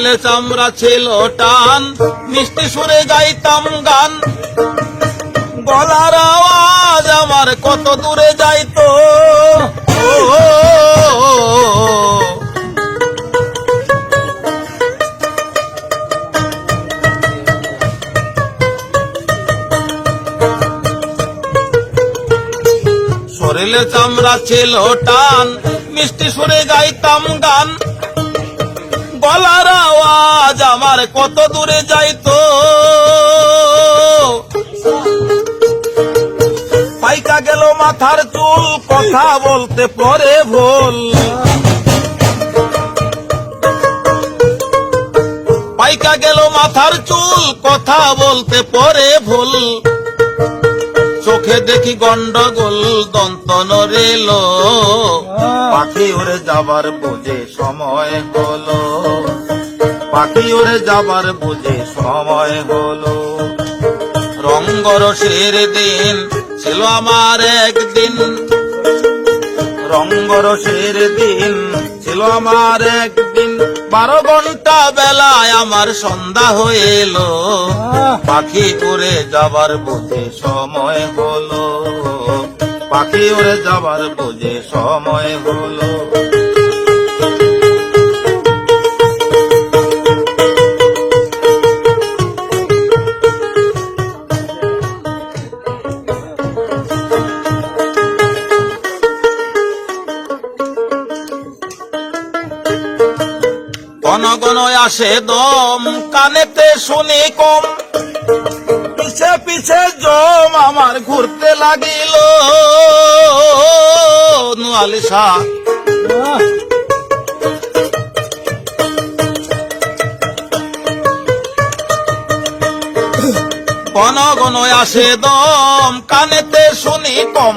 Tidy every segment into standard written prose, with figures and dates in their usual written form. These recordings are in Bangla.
শরীরে চামড়া ছিল টান, মিষ্টি সুরে গাইতাম গান, গলার আওয়াজ আমার কত দূরে যাইতো। শরীরে চামড়া ছিল টান, মিষ্টি সুরে গাইতাম গান, গলার আওয়াজ আমার কত দূরে যাইতো। পাইকা গেল মাথার চুল, কথা বলতে পরে ভুল, পাইকা গেল মাথার চুল, কথা বলতে পরে ভুল, চোখে দেখি গন্ডগোল, দন্ত নড়েল, পাখি উড়ে যাবার বুঝে সময় হলো, পাখি উড়ে যাবার বুঝে সময় হলো। রঙ্গরসের দিন ছিল আমার একদিন, রঙ্গরসের দিন ছিল আমার একদিন, 12 ঘন্টা বেলায় আমার সন্ধ্যা হয়ে এলো, পাখি উড়ে যাবার বুঝে সময় হলো, পাখি উড়ে যাবার বুঝে সময় হলো। ঘন ঘন আসে দম, কানেতে শুনি কম, পিছে পিছে জম আমার ঘুরতে লাগিল। নুয়ালিশা ঘন ঘন আসে দম, কানেতে শুনি কম,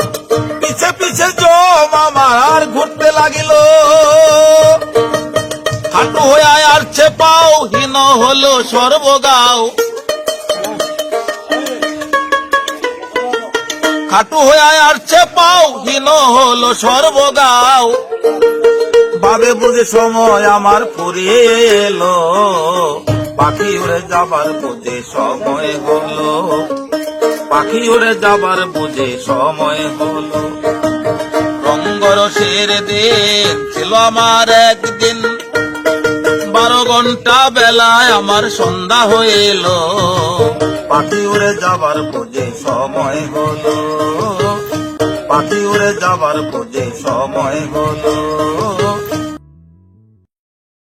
পিছে পিছে জম আমার ঘুরতে লাগিল। হাঁটু হয়ে আসছে পাও, হীন হলো সর্বগাও, খাটু হয়ে আসছে পাও, হীন হলো সর্বগাও, ভাবে বুঝে সময় আমার ফুরিয়ে এলো, পাখি উড়ে যাবার বুঝে সময় হলো, পাখি উড়ে যাবার বুঝে সময় হলো। রঙ্গরসের দিন ছিল আমার একদিন, 12 ঘন্টা বেলায় আমার সন্ধ্যা হয়ে এলো, পাখি উড়ে যাবার বুঝে সময় হলো, পাখি উড়ে যাবার বুঝে সময় হলো।